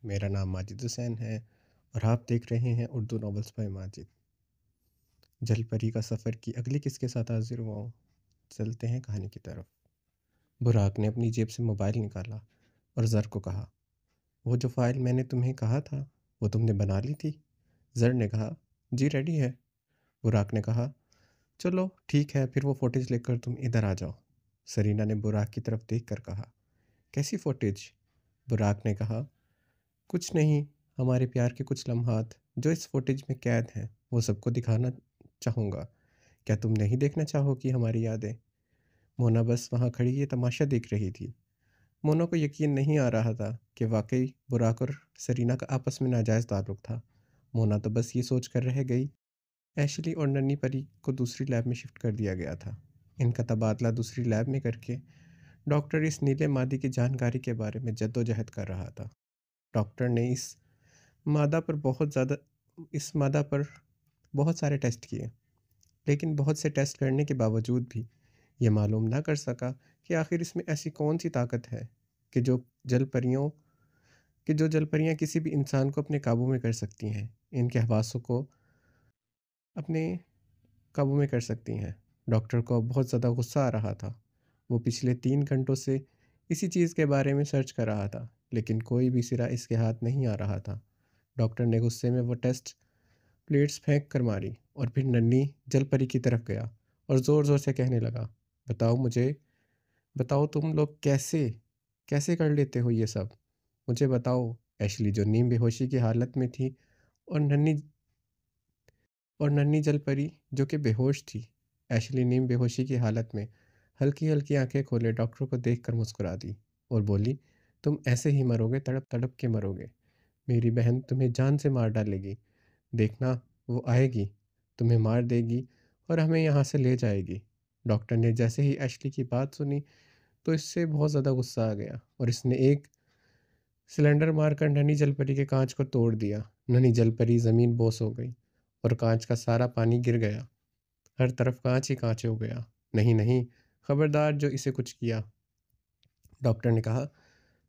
मेरा नाम माजिद हुसैन है और आप देख रहे हैं उर्दू नॉवेल्स बाय माजिद। जल परी का सफ़र की अगली किस के साथ हाजिर हुआ हूँ। चलते हैं कहानी की तरफ। बुराक ने अपनी जेब से मोबाइल निकाला और ज़र को कहा, वो जो फाइल मैंने तुम्हें कहा था वो तुमने बना ली थी। ज़र ने कहा, जी रेडी है। बुराक ने कहा, चलो ठीक है, फिर वो फुटेज लेकर तुम इधर आ जाओ। सरीना ने बुराक की तरफ देख कर कहा, कैसी फुटेज? बुराक ने कहा, कुछ नहीं, हमारे प्यार के कुछ लम्हात जो इस फुटेज में कैद हैं वो सबको दिखाना चाहूँगा। क्या तुम नहीं देखना चाहोगी हमारी यादें? मोना बस वहाँ खड़ी ये तमाशा देख रही थी। मोना को यकीन नहीं आ रहा था कि वाकई बुराक और सरीना का आपस में नाजायज़ ताल्लुक था। मोना तो बस ये सोच कर रह गई। एशली और नन्ही परी को दूसरी लैब में शिफ्ट कर दिया गया था। इनका तबादला दूसरी लैब में करके डॉक्टर इस नीले मादी की जानकारी के बारे में जद्दोजहद कर रहा था। डॉक्टर ने मादा पर बहुत ज़्यादा इस मादा पर बहुत सारे टेस्ट किए, लेकिन बहुत से टेस्ट करने के बावजूद भी ये मालूम ना कर सका कि आखिर इसमें ऐसी कौन सी ताकत है कि जल परियों जो जल परियां किसी भी इंसान को अपने काबू में कर सकती हैं, इनके हवासों को अपने काबू में कर सकती हैं। डॉक्टर को अब बहुत ज़्यादा गुस्सा आ रहा था। वो पिछले 3 घंटों से इसी चीज़ के बारे में सर्च कर रहा था, लेकिन कोई भी सिरा इसके हाथ नहीं आ रहा था। डॉक्टर ने गुस्से में वो टेस्ट प्लेट्स फेंक कर मारी और फिर नन्ही जल परी की तरफ गया और ज़ोर ज़ोर से कहने लगा, बताओ मुझे, बताओ तुम लोग कैसे कैसे कर लेते हो ये सब, मुझे बताओ। एशली जो नीम बेहोशी की हालत में थी और नन्ही जल परी जो कि बेहोश थी। एशली नीम बेहोशी की हालत में हल्की हल्की आंखें खोले डॉक्टर को देखकर मुस्कुरा दी और बोली, तुम ऐसे ही मरोगे, तड़प तड़प के मरोगे। मेरी बहन तुम्हें जान से मार डालेगी। देखना, वो आएगी, तुम्हें मार देगी और हमें यहाँ से ले जाएगी। डॉक्टर ने जैसे ही एशली की बात सुनी तो इससे बहुत ज़्यादा गुस्सा आ गया और इसने एक सिलेंडर मारकर ननी जलपरी के कांच को तोड़ दिया। ननी जलपरी ज़मीन बोस हो गई और कांच का सारा पानी गिर गया। हर तरफ कांच ही कांच हो गया। नहीं नहीं, खबरदार जो इसे कुछ किया। डॉक्टर ने कहा,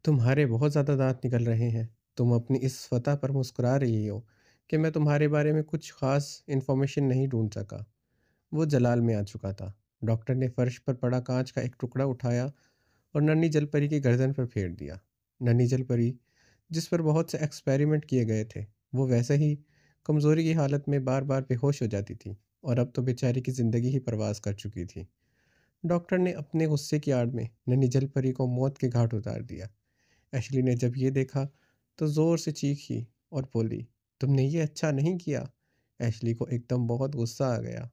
तुम्हारे बहुत ज़्यादा दांत निकल रहे हैं। तुम अपनी इस सतह पर मुस्कुरा रही हो कि मैं तुम्हारे बारे में कुछ खास इन्फॉर्मेशन नहीं ढूंढ सका। वो जलाल में आ चुका था। डॉक्टर ने फर्श पर पड़ा कांच का एक टुकड़ा उठाया और नन्ही जलपरी की गर्दन पर फेर दिया। नन्ही जलपरी, जिस पर बहुत से एक्सपेरिमेंट किए गए थे, वो वैसे ही कमज़ोरी की हालत में बार बार बेहोश हो जाती थी और अब तो बेचारी की ज़िंदगी ही परवास कर चुकी थी। डॉक्टर ने अपने गुस्से की आड़ में नन्ही जलपरी को मौत के घाट उतार दिया। एशली ने जब ये देखा तो ज़ोर से चीखी और बोली, तुमने ये अच्छा नहीं किया। एशली को एकदम बहुत गुस्सा आ गया।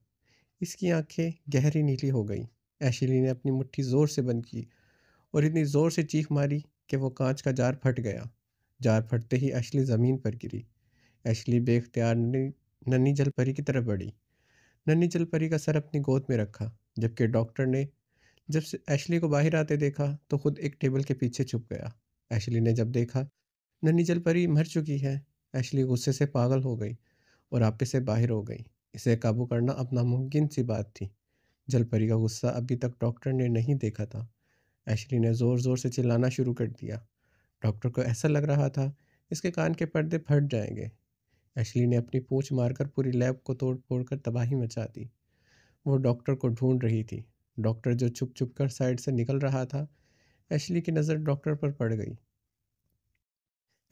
इसकी आंखें गहरी नीली हो गईं। एशली ने अपनी मुट्ठी ज़ोर से बंद की और इतनी ज़ोर से चीख मारी कि वो कांच का जार फट गया। जार फटते ही एशली ज़मीन पर गिरी। एशली बेख्तियार नन्ही जलपरी की तरफ बढ़ी। नन्ही जलपरी का सर अपनी गोद में रखा, जबकि डॉक्टर ने जब से एशली को बाहर आते देखा तो खुद एक टेबल के पीछे छुप गया। एशली ने जब देखा नन्ही जलपरी मर चुकी है, एशली गुस्से से पागल हो गई और आपे से बाहर हो गई। इसे काबू करना अब नामुमकिन सी बात थी। जलपरी का गुस्सा अभी तक डॉक्टर ने नहीं देखा था। एशली ने ज़ोर ज़ोर से चिल्लाना शुरू कर दिया। डॉक्टर को ऐसा लग रहा था इसके कान के पर्दे फट जाएंगे। एशली ने अपनी पूंछ मारकर पूरी लैब को तोड़ फोड़ कर तबाही मचा दी। वो डॉक्टर को ढूंढ रही थी। डॉक्टर जो चुप चुप कर साइड से निकल रहा था। एशली की नज़र डॉक्टर पर पड़ गई।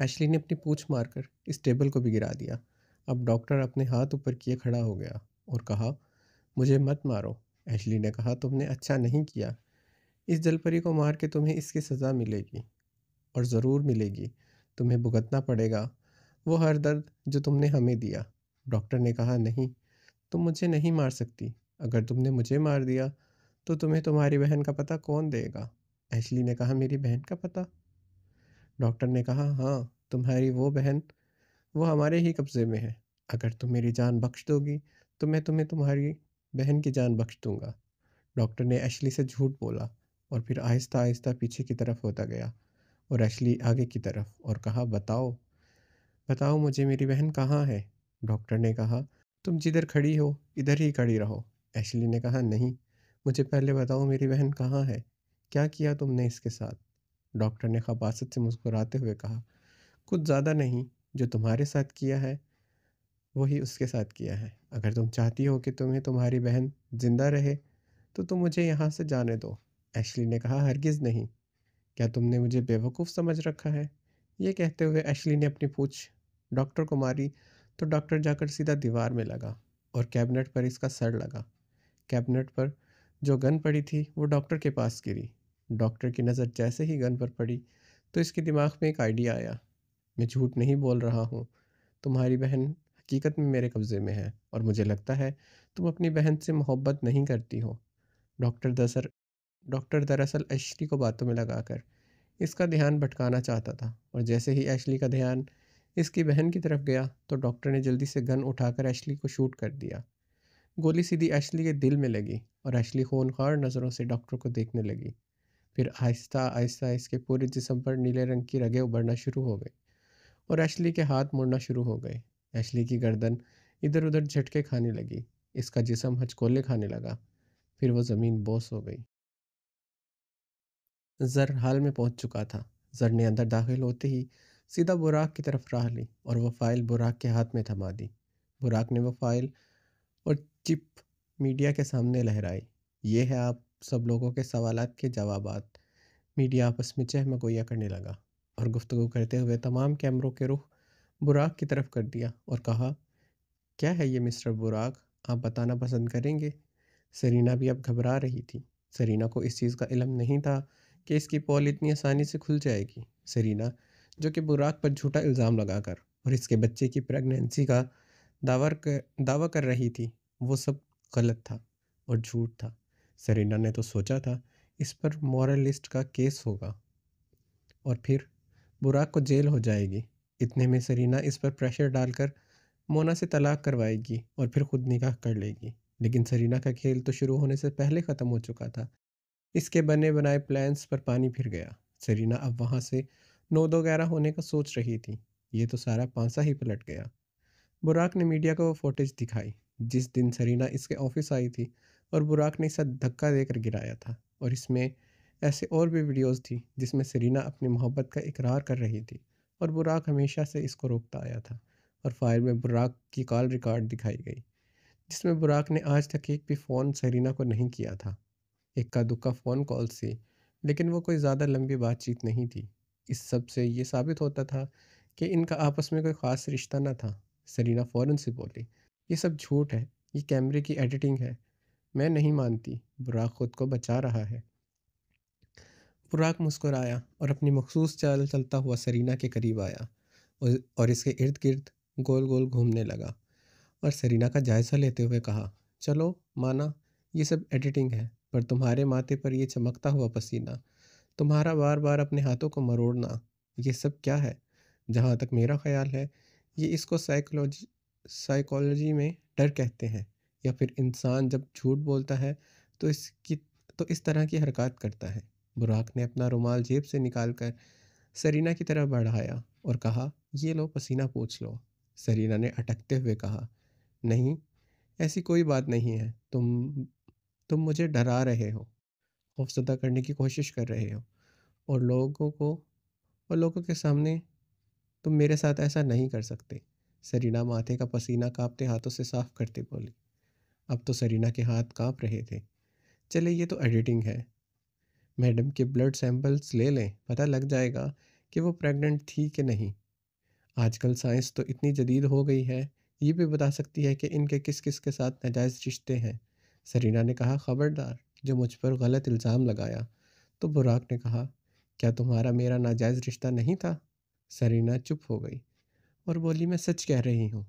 एशली ने अपनी पूंछ मारकर इस टेबल को भी गिरा दिया। अब डॉक्टर अपने हाथ ऊपर किए खड़ा हो गया और कहा, मुझे मत मारो। एशली ने कहा, तुमने अच्छा नहीं किया। इस जलपरी को मार के तुम्हें इसकी सज़ा मिलेगी और ज़रूर मिलेगी। तुम्हें भुगतना पड़ेगा वो हर दर्द जो तुमने हमें दिया। डॉक्टर ने कहा, नहीं, तुम मुझे नहीं मार सकती। अगर तुमने मुझे मार दिया तो तुम्हें तुम्हारी बहन का पता कौन देगा? एशली ने कहा, मेरी बहन का पता? डॉक्टर ने कहा, हाँ, तुम्हारी वो बहन, वो हमारे ही कब्ज़े में है। अगर तुम मेरी जान बख्श दोगी तो मैं तुम्हें तुम्हारी बहन की जान बख्श दूंगा। डॉक्टर ने एशली से झूठ बोला और फिर आहिस्ता आहिस्ता पीछे की तरफ होता गया और एशली आगे की तरफ और कहा, बताओ, बताओ मुझे, मेरी बहन कहाँ है? डॉक्टर ने कहा, तुम जिधर खड़ी हो इधर ही खड़ी रहो। एशली ने कहा, नहीं, मुझे पहले बताओ मेरी बहन कहाँ है? क्या किया तुमने इसके साथ? डॉक्टर ने खबासत से मुस्कुराते हुए कहा, कुछ ज़्यादा नहीं, जो तुम्हारे साथ किया है, वही उसके साथ किया है। अगर तुम चाहती हो कि तुम्हें तुम्हारी बहन ज़िंदा रहे, तो तुम मुझे यहाँ से जाने दो। एश्ली ने कहा, हरगिज़ नहीं। क्या तुमने मुझे बेवकूफ़ समझ रखा है? ये कहते हुए एश्ली ने अपनी पूँछ डॉक्टर को मारी, तो डॉक्टर जाकर सीधा दीवार में लगा और कैबिनेट पर इसका सर लगा। कैबिनेट पर जो गन पड़ी थी, वो डॉक्टर के पास गिरी। डॉक्टर की नज़र जैसे ही गन पर पड़ी, तो इसके दिमाग में एक आइडिया आया। मैं झूठ नहीं बोल रहा हूँ। तुम्हारी बहन हकीकत में मेरे कब्ज़े में है और मुझे लगता है तुम अपनी बहन से मोहब्बत नहीं करती हो। डॉक्टर दसर डॉक्टर दरअसल एश्ली को बातों में लगाकर इसका ध्यान भटकाना चाहता था, और जैसे ही एश्ली का ध्यान इसकी बहन की तरफ गया, तो डॉक्टर ने जल्दी से गन उठाकर एश्ली को शूट कर दिया। गोली सीधी एश्ली के दिल में लगी और एश्ली खूनखार नज़रों से डॉक्टर को देखने लगी। फिर आहिस्ता आहिस्ता इसके पूरे जिस्म पर नीले रंग की रगें उभरना शुरू हो गई और एश्ली के हाथ मुड़ना शुरू हो गए। एश्ली की गर्दन इधर उधर झटके खाने लगी। इसका जिस्म हचकोले खाने लगा। फिर वो ज़मीन बोस हो गई। ज़र हाल में पहुंच चुका था। ज़र ने अंदर दाखिल होते ही सीधा बुराक की तरफ राह ली और वह फाइल बुराक के हाथ में थमा दी। बुराक ने वह फाइल और चिप मीडिया के सामने लहराई। ये है आप सब लोगों के सवालात के जवाबात। मीडिया आपस में चहमगोया करने लगा और गुफ्तगू करते हुए तमाम कैमरों के रुख बुराक की तरफ कर दिया और कहा, क्या है ये मिस्टर बुराक, आप बताना पसंद करेंगे? सरीना भी अब घबरा रही थी। सरीना को इस चीज़ का इल्म नहीं था कि इसकी पोल इतनी आसानी से खुल जाएगी। सरीना, जो कि बुराक पर झूठा इल्ज़ाम लगाकर और इसके बच्चे की प्रेगनेंसी का दावा कर रही थी, वो सब गलत था और झूठ था। सरीना ने तो सोचा था इस पर मॉरलिस्ट का केस होगा और फिर बुराक को जेल हो जाएगी। इतने में सरीना इस पर प्रेशर डालकर मोना से तलाक करवाएगी और फिर खुद निकाह कर लेगी। लेकिन सरीना का खेल तो शुरू होने से पहले ख़त्म हो चुका था। इसके बने बनाए प्लान्स पर पानी फिर गया। सरीना अब वहाँ से 9-2-11 होने का सोच रही थी। ये तो सारा पांसा ही पलट गया। बुराक ने मीडिया को वो फुटेज दिखाई जिस दिन सरीना इसके ऑफिस आई थी और बुराक ने इसे धक्का देकर गिराया था, और इसमें ऐसे और भी वीडियोस थी जिसमें सरीना अपनी मोहब्बत का इकरार कर रही थी और बुराक हमेशा से इसको रोकता आया था। और फाइल में बुराक की कॉल रिकॉर्ड दिखाई गई जिसमें बुराक ने आज तक एक भी फ़ोन सरीना को नहीं किया था। इक्का दुक्का फ़ोन कॉल्स थी, लेकिन वो कोई ज़्यादा लंबी बातचीत नहीं थी। इस सब से ये साबित होता था कि इनका आपस में कोई ख़ास रिश्ता न था। सरीना फ़ौरन से बोली, ये सब झूठ है, ये कैमरे की एडिटिंग है। मैं नहीं मानती। बुराक खुद को बचा रहा है। बुराक मुस्कुराया और अपनी मखसूस चाल चलता हुआ सरीना के करीब आया और इसके इर्द गिर्द गोल गोल घूमने लगा और सरीना का जायज़ा लेते हुए कहा, चलो माना ये सब एडिटिंग है, पर तुम्हारे माथे पर ये चमकता हुआ पसीना, तुम्हारा बार बार अपने हाथों को मरोड़ना, ये सब क्या है? जहाँ तक मेरा ख्याल है, ये इसको साइकोलॉजी में डर कहते हैं, या फिर इंसान जब झूठ बोलता है तो इस तरह की हरकत करता है। बुराक ने अपना रुमाल जेब से निकालकर सरीना की तरफ बढ़ाया और कहा, ये लो पसीना पूछ लो। सरीना ने अटकते हुए कहा, नहीं, ऐसी कोई बात नहीं है। तुम मुझे डरा रहे हो, खौफज़दा करने की कोशिश कर रहे हो, और लोगों के सामने तुम मेरे साथ ऐसा नहीं कर सकते। सरीना माथे का पसीना काँपते हाथों से साफ करते बोली। अब तो सरीना के हाथ काँप रहे थे। चले, ये तो एडिटिंग है। मैडम के ब्लड सैंपल्स ले लें, पता लग जाएगा कि वो प्रेग्नेंट थी कि नहीं। आजकल साइंस तो इतनी जदीद हो गई है, ये भी बता सकती है कि इनके किस किस के साथ नाजायज़ रिश्ते हैं। सरीना ने कहा, ख़बरदार जो मुझ पर गलत इल्ज़ाम लगाया। तो बुराक ने कहा, क्या तुम्हारा मेरा नाजायज़ रिश्ता नहीं था? सरीना चुप हो गई और बोली, मैं सच कह रही हूँ।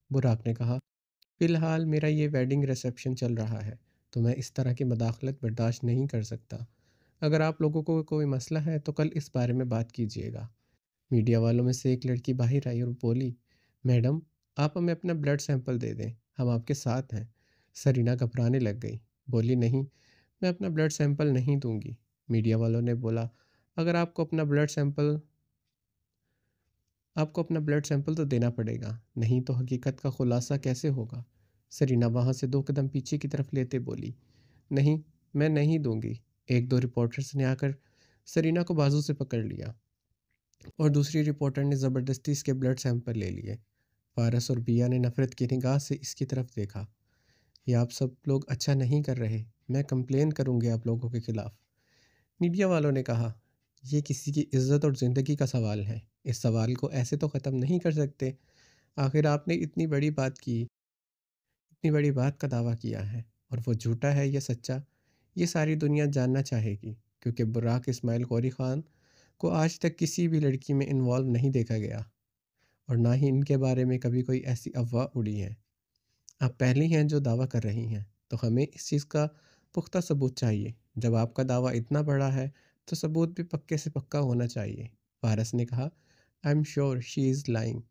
बुराक ने कहा, फ़िलहाल मेरा ये वेडिंग रिसेप्शन चल रहा है, तो मैं इस तरह की मदाखलत बर्दाश्त नहीं कर सकता। अगर आप लोगों को कोई मसला है तो कल इस बारे में बात कीजिएगा। मीडिया वालों में से एक लड़की बाहर आई और बोली, मैडम, आप हमें अपना ब्लड सैंपल दे दें, हम आपके साथ हैं। सरीना घबराने लग गई, बोली, नहीं, मैं अपना ब्लड सैंपल नहीं दूंगी। मीडिया वालों ने बोला, अगर आपको अपना ब्लड सैंपल तो देना पड़ेगा, नहीं तो हकीकत का खुलासा कैसे होगा? सरीना वहाँ से 2 कदम पीछे की तरफ लेते बोली, नहीं, मैं नहीं दूंगी। 1-2 रिपोर्टर्स ने आकर सरीना को बाजू से पकड़ लिया और दूसरी रिपोर्टर ने ज़बरदस्ती इसके ब्लड सैंपल ले लिए। फारस और बिया ने नफ़रत की निगाह से इसकी तरफ देखा। ये आप सब लोग अच्छा नहीं कर रहे। मैं कंप्लेन करूंगी आप लोगों के खिलाफ। मीडिया वालों ने कहा, ये किसी की इज्जत और ज़िंदगी का सवाल है। इस सवाल को ऐसे तो ख़त्म नहीं कर सकते। आखिर आपने इतनी बड़ी बात का दावा किया है, और वो झूठा है या सच्चा, ये सारी दुनिया जानना चाहेगी, क्योंकि बुराक इस्माइल गौरी खान को आज तक किसी भी लड़की में इन्वॉल्व नहीं देखा गया, और ना ही इनके बारे में कभी कोई ऐसी अफवाह उड़ी है। आप पहली हैं जो दावा कर रही हैं, तो हमें इस चीज़ का पुख्ता सबूत चाहिए। जब आपका दावा इतना बड़ा है, तो सबूत भी पक्के से पक्का होना चाहिए। फारस ने कहा, I am sure she is lying.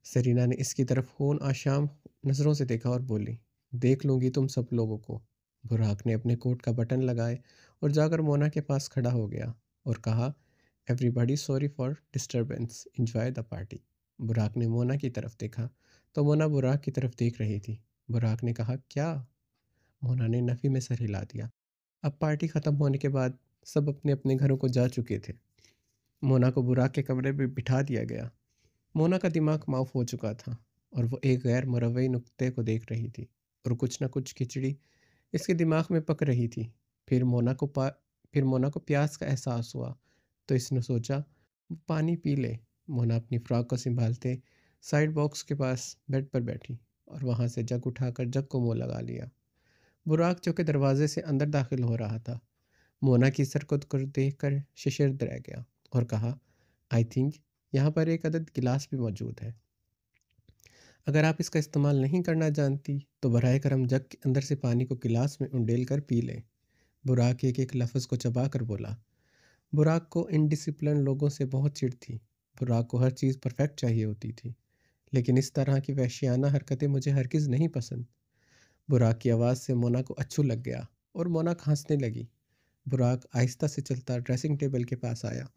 Sarina ने इसकी तरफ खून आशाम नज़रों से देखा और बोली, देख लूँगी तुम सब लोगों को। बुराक ने अपने कोट का बटन लगाए और जाकर मोना के पास खड़ा हो गया और कहा, everybody sorry for disturbance, enjoy the party. बुराक ने मोना की तरफ देखा तो मोना बुराक की तरफ देख रही थी। बुराक ने कहा, क्या? मोना ने नफ़ी में सर हिला दिया। अब पार्टी ख़त्म होने के बाद सब अपने अपने घरों को जा चुके थे। मोना को बुराक के कमरे में बिठा दिया गया। मोना का दिमाग माफ हो चुका था और वो एक गैर मुरवई नुक्ते को देख रही थी, और कुछ न कुछ खिचड़ी इसके दिमाग में पक रही थी। फिर मोना को पा फिर मोना को प्यास का एहसास हुआ, तो इसने सोचा वो पानी पी ले। मोना अपनी फ्रॉक को संभालते साइड बॉक्स के पास बेड पर बैठी और वहां से जग उठाकर जग को मुंह लगा लिया। बुराक जो कि दरवाजे से अंदर दाखिल हो रहा था, मोना की सरकत को देखकर शिशिर रह गया और कहा, आई थिंक यहाँ पर एक अदद गिलास भी मौजूद है। अगर आप इसका इस्तेमाल नहीं करना जानती, तो बराए करम जग के अंदर से पानी को गिलास में उंडेल कर पी लें। बुराक एक एक लफ्ज़ को चबा कर बोला। बुराक को इनडिसिप्लिन लोगों से बहुत चिढ़ थी। बुराक को हर चीज़ परफेक्ट चाहिए होती थी, लेकिन इस तरह की वहशियाना हरकतें मुझे हरगिज़ नहीं पसंद। बुराक की आवाज़ से मोना को अच्छू लग गया और मोना हंसने लगी। बुराक आहिस्ता से चलता ड्रेसिंग टेबल के पास आया।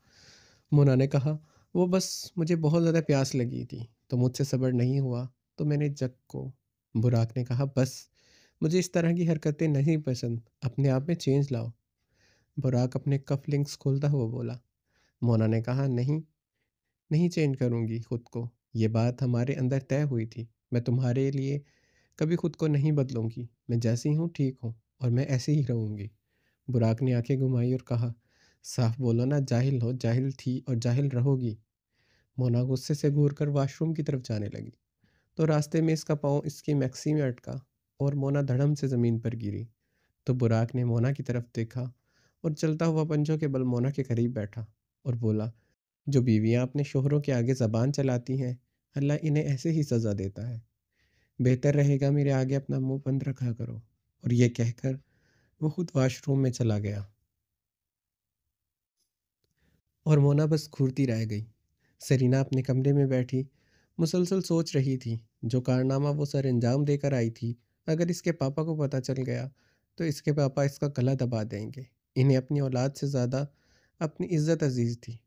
मोना ने कहा, वो बस मुझे बहुत ज़्यादा प्यास लगी थी, तो मुझसे सब्र नहीं हुआ, तो मैंने जग को। बुराक ने कहा, बस मुझे इस तरह की हरकतें नहीं पसंद, अपने आप में चेंज लाओ। बुराक अपने कफ लिंक्स खोलता हुआ बोला। मोना ने कहा, नहीं, नहीं चेंज करूँगी खुद को। ये बात हमारे अंदर तय हुई थी। मैं तुम्हारे लिए कभी खुद को नहीं बदलूंगी। मैं जैसी हूँ ठीक हूँ, और मैं ऐसी ही रहूँगी। बुराक ने आंखें घुमाई और कहा, साफ बोलो ना, जाहिल हो, जाहिल थी और जाहिल रहोगी। मोना गुस्से से घूरकर वॉशरूम की तरफ जाने लगी, तो रास्ते में इसका पाँव इसकी मैक्सी में अटका और मोना धड़म से ज़मीन पर गिरी। तो बुराक ने मोना की तरफ देखा और चलता हुआ पंजों के बल मोना के करीब बैठा और बोला, जो बीवियां अपने शोहरों के आगे ज़बान चलाती हैं, अल्लाह इन्हें ऐसे ही सज़ा देता है। बेहतर रहेगा मेरे आगे अपना मुंह बंद रखा करो। और ये कहकर वो खुद वॉशरूम में चला गया और मोना बस घूरती रह गई। सरीना अपने कमरे में बैठी मुसलसल सोच रही थी, जो कारनामा वो सर अंजाम देकर आई थी, अगर इसके पापा को पता चल गया तो इसके पापा इसका गला दबा देंगे। इन्हें अपनी औलाद से ज़्यादा अपनी इज्जत अजीज़ थी।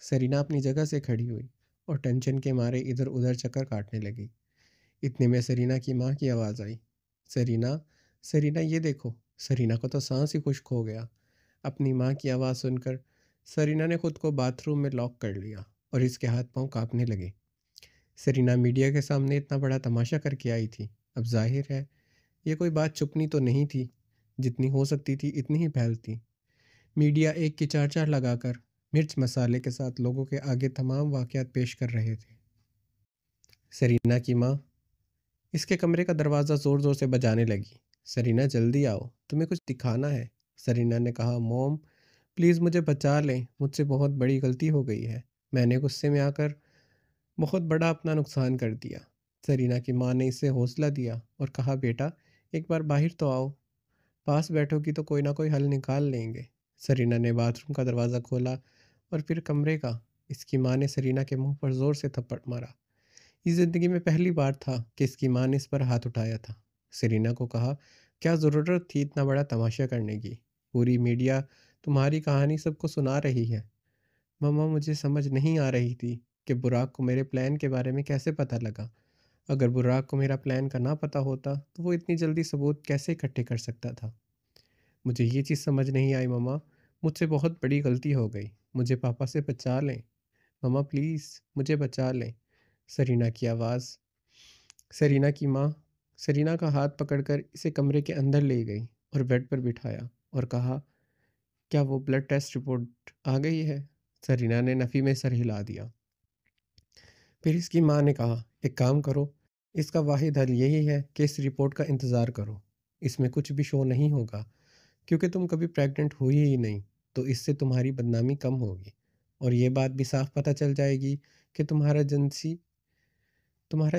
सरीना अपनी जगह से खड़ी हुई और टेंशन के मारे इधर उधर चक्कर काटने लगी। इतने में सरीना की माँ की आवाज़ आई, सरीना, सरीना ये देखो। सरीना को तो सांस ही खुश्क हो गया। अपनी माँ की आवाज़ सुनकर सरीना ने खुद को बाथरूम में लॉक कर लिया और इसके हाथ पांव कांपने लगे। सरीना मीडिया के सामने इतना बड़ा तमाशा करके आई थी। अब जाहिर है ये कोई बात छुपनी तो नहीं थी, जितनी हो सकती थी इतनी ही फैलती। मीडिया एक की चार चार लगाकर मिर्च मसाले के साथ लोगों के आगे तमाम वाक़यात पेश कर रहे थे। सरीना की माँ इसके कमरे का दरवाज़ा ज़ोर ज़ोर से बजाने लगी। सरीना जल्दी आओ, तुम्हें कुछ दिखाना है। सरीना ने कहा, मॉम प्लीज़ मुझे बचा लें, मुझसे बहुत बड़ी गलती हो गई है। मैंने गुस्से में आकर बहुत बड़ा अपना नुकसान कर दिया। सरीना की माँ ने इसे हौसला दिया और कहा, बेटा एक बार बाहर तो आओ, पास बैठोगी तो कोई ना कोई हल निकाल लेंगे। सरीना ने बाथरूम का दरवाज़ा खोला और फिर कमरे का। इसकी माँ ने सरीना के मुंह पर ज़ोर से थप्पड़ मारा। इस ज़िंदगी में पहली बार था कि इसकी माँ ने इस पर हाथ उठाया था। सरीना को कहा, क्या ज़रूरत थी इतना बड़ा तमाशा करने की? पूरी मीडिया तुम्हारी कहानी सबको सुना रही है। मम्मा मुझे समझ नहीं आ रही थी कि बुराक को मेरे प्लान के बारे में कैसे पता लगा। अगर बुराक को मेरा प्लान का ना पता होता तो वो इतनी जल्दी सबूत कैसे इकट्ठे कर सकता था? मुझे ये चीज़ समझ नहीं आई मम्मा। मुझसे बहुत बड़ी गलती हो गई। मुझे पापा से बचा लें। मम्मा प्लीज़ मुझे बचा लें। सरीना की आवाज़। सरीना की माँ सरीना का हाथ पकड़कर इसे कमरे के अंदर ले गई और बेड पर बिठाया और कहा, क्या वो ब्लड टेस्ट रिपोर्ट आ गई है? सरीना ने नफ़ी में सर हिला दिया। फिर इसकी माँ ने कहा, एक काम करो, इसका वाहिद हल यही है कि इस रिपोर्ट का इंतज़ार करो। इसमें कुछ भी शो नहीं होगा क्योंकि तुम कभी प्रेग्नेंट हुई ही नहीं, तो इससे तुम्हारी बदनामी कम होगी और ये बात भी साफ पता चल जाएगी कि तुम्हारा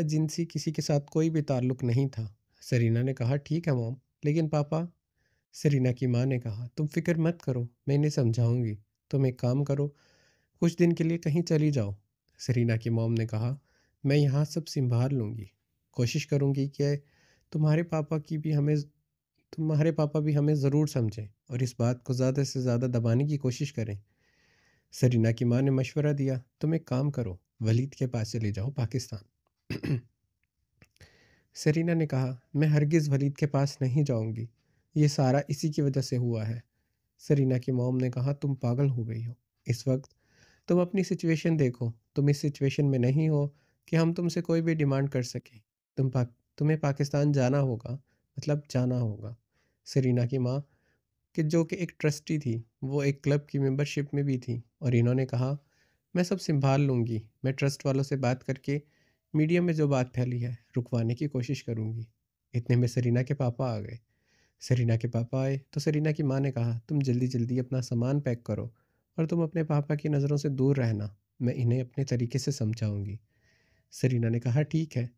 जिनसी किसी के साथ कोई भी ताल्लुक नहीं था। सरीना ने कहा, ठीक है मॉम, लेकिन पापा। सरीना की माँ ने कहा, तुम फिक्र मत करो, मैं इन्हें समझाऊंगी। तुम एक काम करो, कुछ दिन के लिए कहीं चली जाओ। सरीना की मॉम ने कहा, मैं यहाँ सब संभाल लूँगी। कोशिश करूँगी कि तुम्हारे पापा की भी हमें तुम्हारे पापा भी हमें ज़रूर समझें और इस बात को ज़्यादा से ज़्यादा दबाने की कोशिश करें। सरीना की माँ ने मशवरा दिया, तुम एक काम करो, वलीद के पास चले जाओ पाकिस्तान। सरीना ने कहा, मैं हरगिज़ वलीद के पास नहीं जाऊंगी। ये सारा इसी की वजह से हुआ है। सरीना की मॉम ने कहा, तुम पागल हो गई हो। इस वक्त तुम अपनी सिचुएशन देखो। तुम इस सिचुएशन में नहीं हो कि हम तुमसे कोई भी डिमांड कर सकें। तुम्हें पाकिस्तान जाना होगा, मतलब जाना होगा। सरीना की माँ, कि जो कि एक ट्रस्टी थी, वो एक क्लब की मेंबरशिप में भी थी और इन्होंने कहा, मैं सब संभाल लूँगी। मैं ट्रस्ट वालों से बात करके मीडिया में जो बात फैली है रुकवाने की कोशिश करूँगी। इतने में सरीना के पापा आ गए। सरीना के पापा आए तो सरीना की माँ ने कहा, तुम जल्दी जल्दी अपना सामान पैक करो और तुम अपने पापा की नज़रों से दूर रहना। मैं इन्हें अपने तरीके से समझाऊंगी। सरीना ने कहा, ठीक है,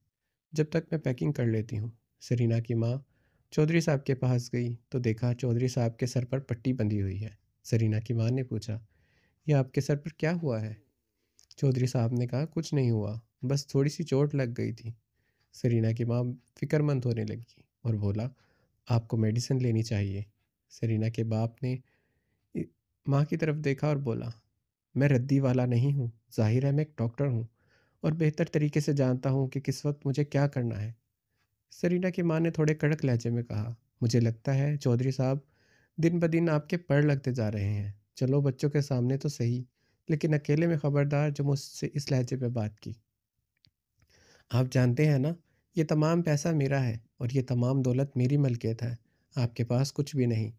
जब तक मैं पैकिंग कर लेती हूँ। सरीना की माँ चौधरी साहब के पास गई तो देखा चौधरी साहब के सर पर पट्टी बंधी हुई है। सरीना की माँ ने पूछा, यह आपके सर पर क्या हुआ है? चौधरी साहब ने कहा, कुछ नहीं हुआ, बस थोड़ी सी चोट लग गई थी। सरीना की माँ फिक्रमंद होने लगी और बोला, आपको मेडिसिन लेनी चाहिए। सरीना के बाप ने इ- माँ की तरफ देखा और बोला, मैं रद्दी वाला नहीं हूँ, जाहिर है मैं एक डॉक्टर हूँ और बेहतर तरीके से जानता हूँ कि किस वक्त मुझे क्या करना है। सरीना की माँ ने थोड़े कड़क लहजे में कहा, मुझे लगता है चौधरी साहब दिन ब दिन आपके पड़ लगते जा रहे हैं। चलो बच्चों के सामने तो सही, लेकिन अकेले में खबरदार जो मुझसे इस लहजे में बात की। आप जानते हैं ना, ये तमाम पैसा मेरा है और ये तमाम दौलत मेरी मलकियत है। आपके पास कुछ भी नहीं,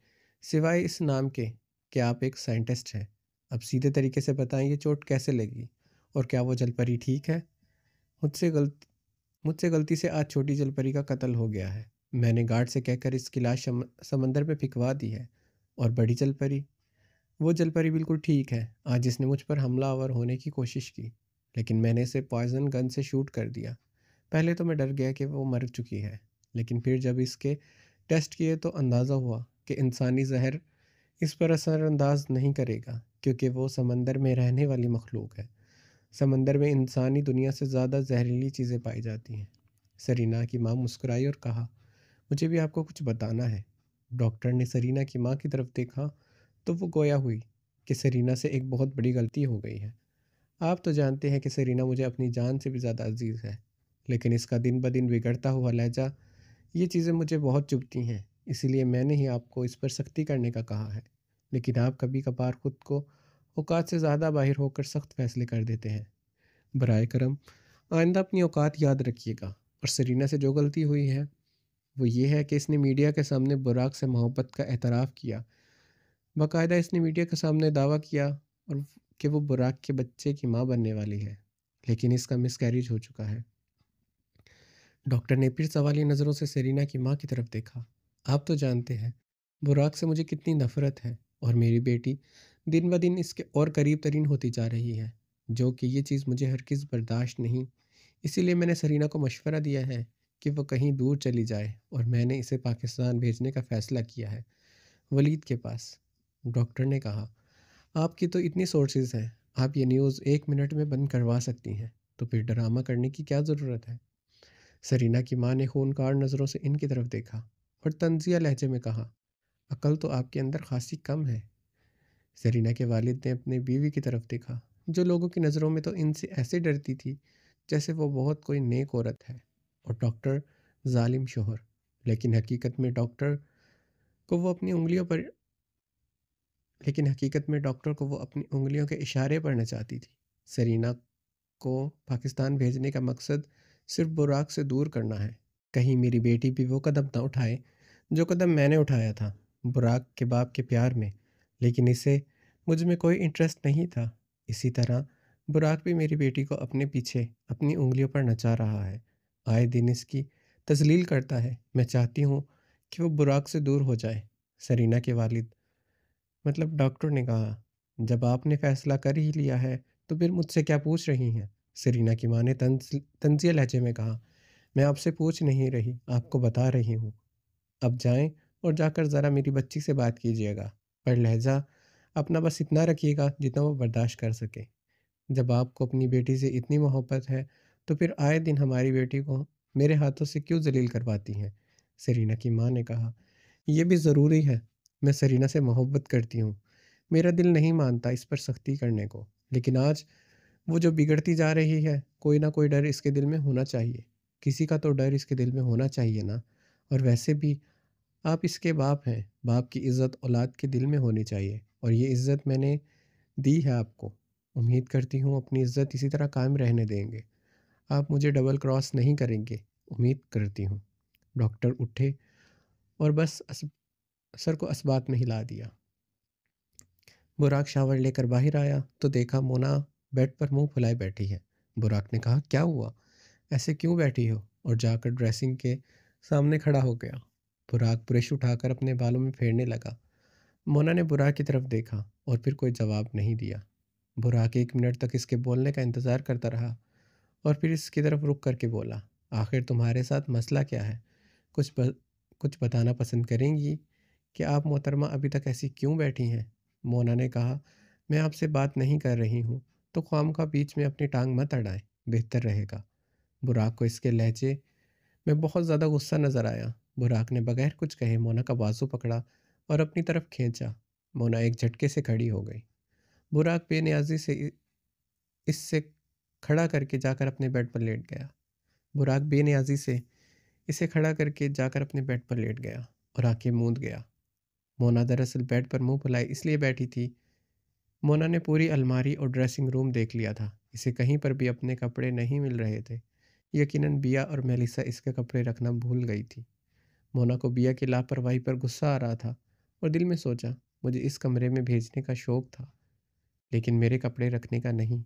सिवाय इस नाम के कि आप एक साइंटिस्ट हैं। अब सीधे तरीके से बताएं, ये चोट कैसे लगी और क्या वो जलपरी ठीक है? मुझसे गलती मुझसे गलती से आज छोटी जलपरी का कत्ल हो गया है। मैंने गार्ड से कहकर इसकी लाश समंदर में फिकवा दी है। और बड़ी जलपरी, वो जलपरी बिल्कुल ठीक है। आज इसने मुझ पर हमलावर होने की कोशिश की, लेकिन मैंने इसे पॉइजन गन से शूट कर दिया। पहले तो मैं डर गया कि वो मर चुकी है, लेकिन फिर जब इसके टेस्ट किए तो अंदाज़ा हुआ कि इंसानी जहर इस पर असरअंदाज नहीं करेगा, क्योंकि वो समंदर में रहने वाली मखलूक है। समंदर में इंसानी दुनिया से ज़्यादा जहरीली चीज़ें पाई जाती हैं। सरीना की माँ मुस्कुराई और कहा, मुझे भी आपको कुछ बताना है। डॉक्टर ने सरीना की माँ की तरफ देखा तो वो गोया हुई कि सरीना से एक बहुत बड़ी गलती हो गई है। आप तो जानते हैं कि सरीना मुझे अपनी जान से भी ज़्यादा अजीज़ है, लेकिन इसका दिन ब दिन बिगड़ता हुआ लहजा, ये चीज़ें मुझे बहुत चुभती हैं। इसीलिए मैंने ही आपको इस पर सख्ती करने का कहा है, लेकिन आप कभी कभार खुद को औकात से ज़्यादा बाहिर होकर सख्त फैसले कर देते हैं। बराए करम आइंदा अपनी औकात याद रखिएगा। और सरीना से जो गलती हुई है वो ये है कि इसने मीडिया के सामने बुराक से मोहब्बत का एतराफ़ किया। बाकायदा इसने मीडिया के सामने दावा किया और कि वो बुराक के बच्चे की माँ बनने वाली है, लेकिन इसका मिसकैरेज हो चुका है। डॉक्टर ने फिर सवालिया नज़रों से सेरिना की माँ की तरफ देखा। आप तो जानते हैं बुराक से मुझे कितनी नफ़रत है और मेरी बेटी दिन ब दिन इसके और करीब तरीन होती जा रही है, जो कि ये चीज़ मुझे हरगिज़ बर्दाश्त नहीं। इसीलिए मैंने सरीना को मशवरा दिया है कि वो कहीं दूर चली जाए और मैंने इसे पाकिस्तान भेजने का फ़ैसला किया है, वलीद के पास। डॉक्टर ने कहा, आपकी तो इतनी सोर्सेज हैं, आप ये न्यूज़ 1 मिनट में बंद करवा सकती हैं, तो फिर ड्रामा करने की क्या ज़रूरत है? सरीना की माँ ने खूनखार नज़रों से इनकी तरफ देखा और तंजिया लहजे में कहा, अकल तो आपके अंदर खासी कम है। सरीना के वालिद ने अपनी बीवी की तरफ देखा, जो लोगों की नज़रों में तो इनसे ऐसे डरती थी जैसे वो बहुत कोई नेक औरत है, और डॉक्टर जालिम शोहर। लेकिन हकीकत में डॉक्टर को वो अपनी उंगलियों पर लेकिन हकीकत में डॉक्टर को वो अपनी उँगलियों के इशारे पढ़ना चाहती थी। सरीना को पाकिस्तान भेजने का मकसद सिर्फ़ बुराक से दूर करना है। कहीं मेरी बेटी भी वो कदम ना उठाए, जो कदम मैंने उठाया था, बुराक के बाप के प्यार में। लेकिन इसे मुझ में कोई इंटरेस्ट नहीं था। इसी तरह बुराक भी मेरी बेटी को अपने पीछे, अपनी उँगलियों पर नचा रहा है। आए दिन इसकी तज़लील करता है। मैं चाहती हूँ कि वो बुराक से दूर हो जाए। सरीना के वालिद मतलब डॉक्टर ने कहा, "जब आपने फ़ैसला कर ही लिया है, तो फिर मुझसे क्या पूछ रही हैं?" सेरेना की माँ ने तंज़िया लहजे में कहा, "मैं आपसे पूछ नहीं रही, आपको बता रही हूँ। अब जाएँ और जाकर ज़रा मेरी बच्ची से बात कीजिएगा, पर लहज़ा अपना बस इतना रखिएगा जितना वो बर्दाश्त कर सके। जब आपको अपनी बेटी से इतनी मोहब्बत है, तो फिर आए दिन हमारी बेटी को मेरे हाथों से क्यों ज़लील करवाती हैं?" सेरेना की माँ ने कहा, "ये भी ज़रूरी है। मैं सरीना से मोहब्बत करती हूँ। मेरा दिल नहीं मानता इस पर सख्ती करने को। लेकिन आज वो जो बिगड़ती जा रही है, कोई ना कोई डर इसके दिल में होना चाहिए। किसी का तो डर इसके दिल में होना चाहिए ना। और वैसे भी आप इसके बाप हैं। बाप की इज़्ज़त औलाद के दिल में होनी चाहिए और ये इज़्ज़त मैंने दी है आपको। उम्मीद करती हूँ अपनी इज़्ज़त इसी तरह कायम रहने देंगे। आप मुझे डबल क्रॉस नहीं करेंगे। उम्मीद करती हूँ।" डॉक्टर उठे और बस सर को असबात में हिला दिया। बुराक शावर लेकर बाहर आया तो देखा मोना बेड पर मुंह फुलाए बैठी है। बुराक ने कहा, "क्या हुआ? ऐसे क्यों बैठी हो?" और जाकर ड्रेसिंग के सामने खड़ा हो गया। बुराक ब्रश उठाकर अपने बालों में फेरने लगा। मोना ने बुराक की तरफ देखा और फिर कोई जवाब नहीं दिया। बुराक 1 मिनट तक इसके बोलने का इंतज़ार करता रहा और फिर इसकी तरफ रुक करके बोला, "आखिर तुम्हारे साथ मसला क्या है? कुछ ब, कुछ बताना पसंद करेंगी कि आप मोहतरमा अभी तक ऐसी क्यों बैठी हैं?" मोना ने कहा, "मैं आपसे बात नहीं कर रही हूँ, तो ख्वामखा बीच में अपनी टांग मत अड़ाएं, बेहतर रहेगा।" बुराक को इसके लहजे में बहुत ज़्यादा गुस्सा नज़र आया। बुराक ने बगैर कुछ कहे मोना का बाजू पकड़ा और अपनी तरफ खींचा। मोना एक झटके से खड़ी हो गई। बुराक बेनियाजी से इससे खड़ा करके जाकर अपने बेड पर लेट गया। बुराक बेनियाजी से इसे खड़ा करके जाकर अपने बेड पर लेट गया और आंखें मूंद गया। मोना दरअसल बेड पर मुंह फुलाए इसलिए बैठी थी। मोना ने पूरी अलमारी और ड्रेसिंग रूम देख लिया था। इसे कहीं पर भी अपने कपड़े नहीं मिल रहे थे। यकीनन बिया और मेलिसा इसके कपड़े रखना भूल गई थी। मोना को बिया की लापरवाही पर गुस्सा आ रहा था और दिल में सोचा, मुझे इस कमरे में भेजने का शौक था, लेकिन मेरे कपड़े रखने का नहीं।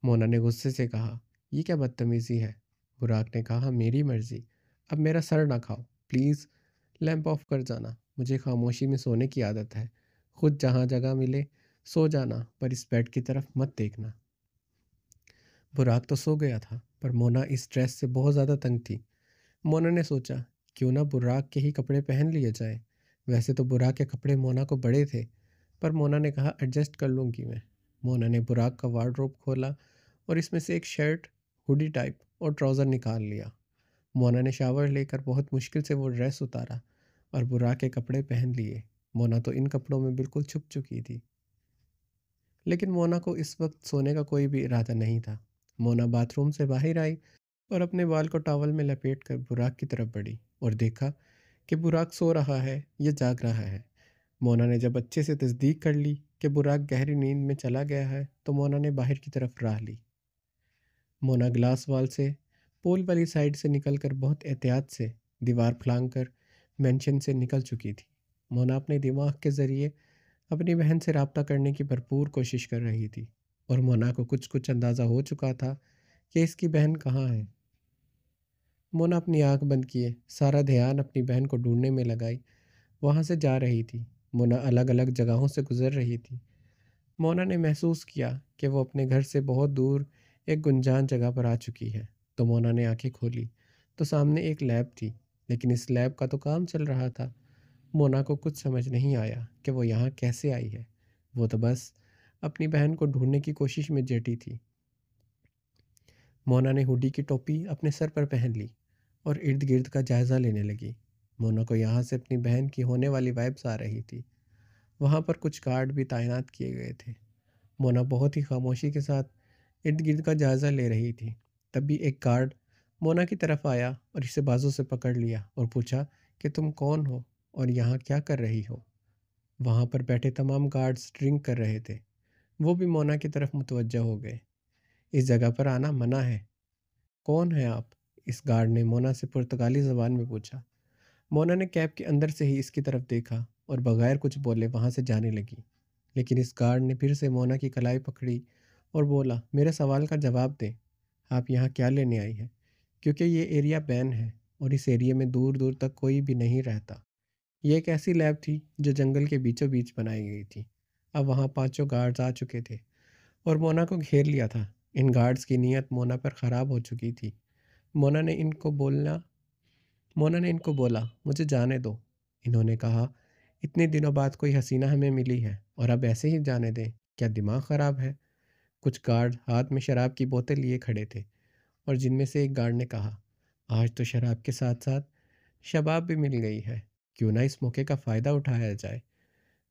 मोना ने गुस्से से कहा, "ये क्या बदतमीज़ी है?" बुराक ने कहा, "मेरी मर्ज़ी। अब मेरा सर ना खाओ। प्लीज़ लैंप ऑफ कर जाना। मुझे खामोशी में सोने की आदत है। खुद जहाँ जगह मिले सो जाना, पर इस बेड की तरफ मत देखना।" बुराक तो सो गया था, पर मोना इस ड्रेस से बहुत ज़्यादा तंग थी। मोना ने सोचा, क्यों ना बुराक के ही कपड़े पहन लिए जाए। वैसे तो बुराक के कपड़े मोना को बड़े थे, पर मोना ने कहा, "एडजस्ट कर लूँगी मैं।" मोना ने बुराक का वार्डरोब खोला और इसमें से एक शर्ट, हुडी टाइप और ट्राउज़र निकाल लिया। मोना ने शावर लेकर बहुत मुश्किल से वो ड्रेस उतारा और बुराक के कपड़े पहन लिए। मोना तो इन कपड़ों में बिल्कुल छुप चुकी थी। लेकिन मोना को इस वक्त सोने का कोई भी इरादा नहीं था। मोना बाथरूम से बाहर आई और अपने बाल को टॉवल में लपेट कर बुराक की तरफ बढ़ी और देखा कि बुराक सो रहा है या जाग रहा है। मोना ने जब अच्छे से तस्दीक कर ली कि बुराक गहरी नींद में चला गया है, तो मोना ने बाहर की तरफ राह ली। मोना ग्लास वॉल से पोल वाली साइड से निकलकर बहुत एहतियात से दीवार फलांग कर मेंशन से निकल चुकी थी। मोना अपने दिमाग के ज़रिए अपनी बहन से रब्ता करने की भरपूर कोशिश कर रही थी और मोना को कुछ कुछ अंदाज़ा हो चुका था कि इसकी बहन कहाँ है। मोना अपनी आंख बंद किए सारा ध्यान अपनी बहन को ढूंढने में लगाई। वहाँ से जा रही थी। मोना अलग अलग जगहों से गुजर रही थी। मोना ने महसूस किया कि वो अपने घर से बहुत दूर एक गुंजान जगह पर आ चुकी है। तो मोना ने आंखें खोली तो सामने एक लैब थी, लेकिन इस लैब का तो काम चल रहा था। मोना को कुछ समझ नहीं आया कि वो यहाँ कैसे आई है। वो तो बस अपनी बहन को ढूंढने की कोशिश में जेटी थी। मोना ने हुडी की टोपी अपने सर पर पहन ली और इर्द गिर्द का जायज़ा लेने लगी। मोना को यहाँ से अपनी बहन की होने वाली वाइब्स आ रही थी। वहाँ पर कुछ गार्ड भी तैनात किए गए थे। मोना बहुत ही खामोशी के साथ इर्द गिर्द का जायज़ा ले रही थी। तभी एक गार्ड मोना की तरफ आया और इसे बाजू से पकड़ लिया और पूछा कि तुम कौन हो और यहाँ क्या कर रही हो। वहाँ पर बैठे तमाम गार्ड्स ड्रिंक कर रहे थे। वो भी मोना की तरफ मुतवज्जह हो गए। इस जगह पर आना मना है। कौन है आप? इस गार्ड ने मोना से पुर्तगाली ज़बान में पूछा। मोना ने कैब के अंदर से ही इसकी तरफ देखा और बगैर कुछ बोले वहाँ से जाने लगी। लेकिन इस गार्ड ने फिर से मोना की कलाई पकड़ी और बोला, मेरे सवाल का जवाब दें। आप यहाँ क्या लेने आई हैं? क्योंकि ये एरिया बैन है और इस एरिया में दूर दूर तक कोई भी नहीं रहता। ये एक ऐसी लैब थी जो जंगल के बीचों बीच बनाई गई थी। अब वहाँ पांचों गार्ड्स आ चुके थे और मोना को घेर लिया था। इन गार्ड्स की नीयत मोना पर ख़राब हो चुकी थी। मोना ने इनको बोलना मोना ने इनको बोला, मुझे जाने दो। इन्होंने कहा, इतने दिनों बाद कोई हसीना हमें मिली है और अब ऐसे ही जाने दें? क्या दिमाग ख़राब है? कुछ गार्ड हाथ में शराब की बोतल लिए खड़े थे और जिनमें से एक गार्ड ने कहा, आज तो शराब के साथ साथ शबाब भी मिल गई है। क्यों ना इस मौके का फ़ायदा उठाया जाए।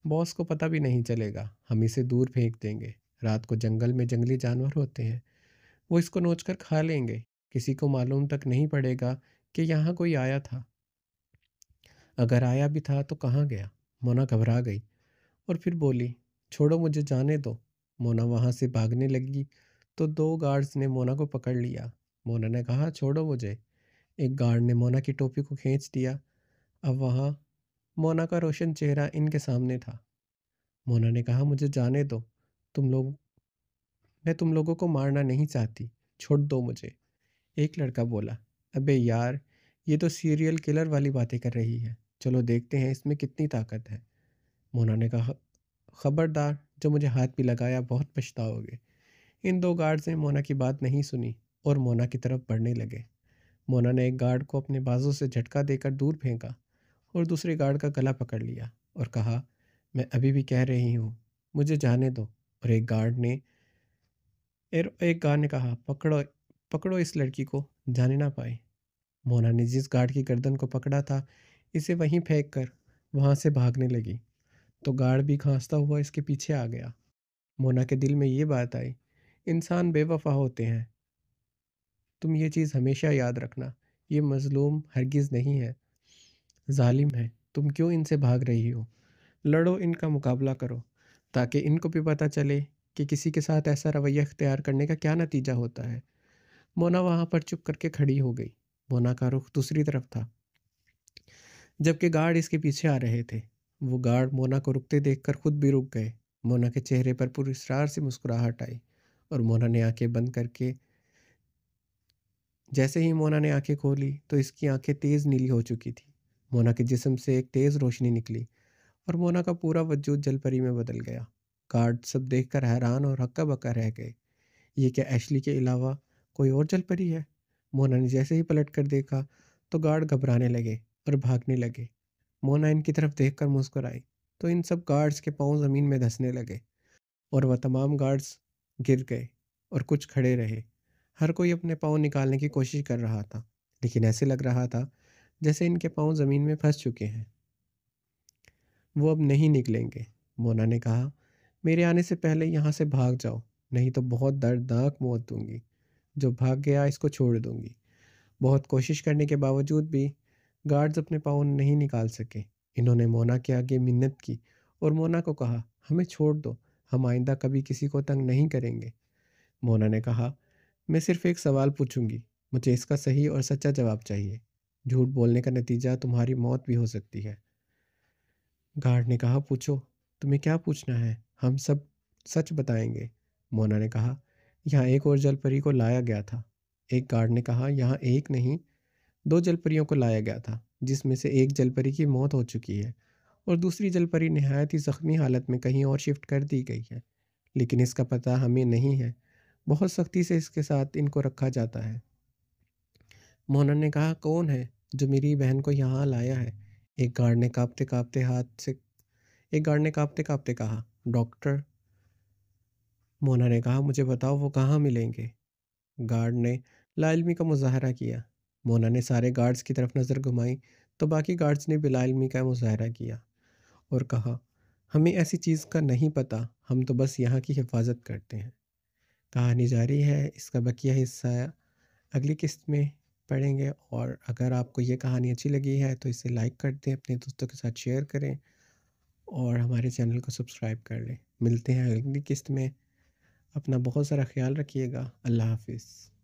बॉस को पता भी नहीं चलेगा, हम इसे दूर फेंक देंगे। रात को जंगल में जंगली जानवर होते हैं, वो इसको नोच कर खा लेंगे। किसी को मालूम तक नहीं पड़ेगा कि यहाँ कोई आया था। अगर आया भी था तो कहाँ गया? मोना घबरा गई और फिर बोली, छोड़ो मुझे जाने दो। मोना वहाँ से भागने लगी तो दो गार्ड्स ने मोना को पकड़ लिया। मोना ने कहा, छोड़ो मुझे। एक गार्ड ने मोना की टोपी को खींच दिया। अब वहाँ मोना का रोशन चेहरा इनके सामने था। मोना ने कहा, मुझे जाने दो। तुम लोग मैं तुम लोगों को मारना नहीं चाहती, छोड़ दो मुझे। एक लड़का बोला, अबे यार, ये तो सीरियल किलर वाली बातें कर रही है। चलो देखते हैं इसमें कितनी ताकत है। मोना ने कहा, खबरदार, जो मुझे हाथ भी लगाया बहुत पछताओगे। इन दो गार्ड्स ने मोना की बात नहीं सुनी और मोना की तरफ बढ़ने लगे। मोना ने एक गार्ड को अपने बाजू से झटका देकर दूर फेंका और दूसरे गार्ड का गला पकड़ लिया और कहा, मैं अभी भी कह रही हूँ, मुझे जाने दो। और एक गार्ड ने कहा, पकड़ो, पकड़ो इस लड़की को, जाने ना पाए। मोना ने जिस गार्ड की गर्दन को पकड़ा था, इसे वहीं फेंक कर वहाँ से भागने लगी तो गार्ड भी खांसता हुआ इसके पीछे आ गया। मोना के दिल में ये बात आई, इंसान बेवफा होते हैं। तुम ये चीज़ हमेशा याद रखना। ये मज़लूम हरगिज़ नहीं है, जालिम है। तुम क्यों इनसे भाग रही हो? लड़ो, इनका मुकाबला करो, ताकि इनको भी पता चले कि किसी के साथ ऐसा रवैया इख्तियार करने का क्या नतीजा होता है। मोना वहाँ पर चुप करके खड़ी हो गई। मोना का रुख दूसरी तरफ था, जबकि गार्ड इसके पीछे आ रहे थे। वो गार्ड मोना को रुकते देखकर खुद भी रुक गए। मोना के चेहरे पर पुरस्कार से मुस्कुराहट आई और मोना ने आंखें बंद करके जैसे ही मोना ने आंखें खोली तो इसकी आंखें तेज़ नीली हो चुकी थी। मोना के जिस्म से एक तेज़ रोशनी निकली और मोना का पूरा वजूद जलपरी में बदल गया। गार्ड सब देखकर हैरान और हक्का बक्का रह गए। ये क्या एशली के अलावा कोई और जलपरी है? मोना ने जैसे ही पलट कर देखा तो गार्ड घबराने लगे और भागने लगे। मोना इनकी तरफ देखकर मुस्कुराई तो इन सब गार्ड्स के पांव ज़मीन में धंसने लगे और वह तमाम गार्ड्स गिर गए और कुछ खड़े रहे। हर कोई अपने पाँव निकालने की कोशिश कर रहा था, लेकिन ऐसे लग रहा था जैसे इनके पाँव ज़मीन में फंस चुके हैं। वो अब नहीं निकलेंगे। मोना ने कहा, मेरे आने से पहले यहाँ से भाग जाओ, नहीं तो बहुत दर्दनाक मौत दूंगी। जो भाग गया इसको छोड़ दूंगी। बहुत कोशिश करने के बावजूद भी गार्ड्स अपने पाँव नहीं निकाल सके। इन्होंने मोना के आगे मिन्नत की और मोना को कहा, हमें छोड़ दो, हम आइंदा कभी किसी को तंग नहीं करेंगे। मोना ने कहा, मैं सिर्फ एक सवाल पूछूंगी, मुझे इसका सही और सच्चा जवाब चाहिए। झूठ बोलने का नतीजा तुम्हारी मौत भी हो सकती है। गार्ड ने कहा, पूछो, तुम्हें क्या पूछना है, हम सब सच बताएंगे। मोना ने कहा, यहाँ एक और जलपरी को लाया गया था। एक गार्ड ने कहा, यहाँ एक नहीं, दो जलपरियों को लाया गया था, जिसमें से एक जलपरी की मौत हो चुकी है और दूसरी जलपरी नहायत ही ज़ख्मी हालत में कहीं और शिफ्ट कर दी गई है, लेकिन इसका पता हमें नहीं है। बहुत सख्ती से इसके साथ इनको रखा जाता है। मोहनन ने कहा, कौन है जो मेरी बहन को यहाँ लाया है? एक गार्ड ने कांपते कांपते हाथ से एक गार्ड ने कांपते कांपते कहा, डॉक्टर। मोना ने कहा, मुझे बताओ वो कहाँ मिलेंगे? गार्ड ने लाइलमी का मुजाहरा किया। मोना ने सारे गार्ड्स की तरफ नज़र घुमाई तो बाकी गार्ड्स ने भी लाइलमी का मुजाहरा किया और कहा, हमें ऐसी चीज़ का नहीं पता, हम तो बस यहाँ की हिफाजत करते हैं। कहानी जारी है, इसका बकिया हिस्सा अगली किस्त में पढ़ेंगे। और अगर आपको ये कहानी अच्छी लगी है तो इसे लाइक कर दें, अपने दोस्तों के साथ शेयर करें और हमारे चैनल को सब्सक्राइब कर लें। मिलते हैं अगली किस्त में। अपना बहुत सारा ख़्याल रखिएगा। अल्लाह हाफ़िज़।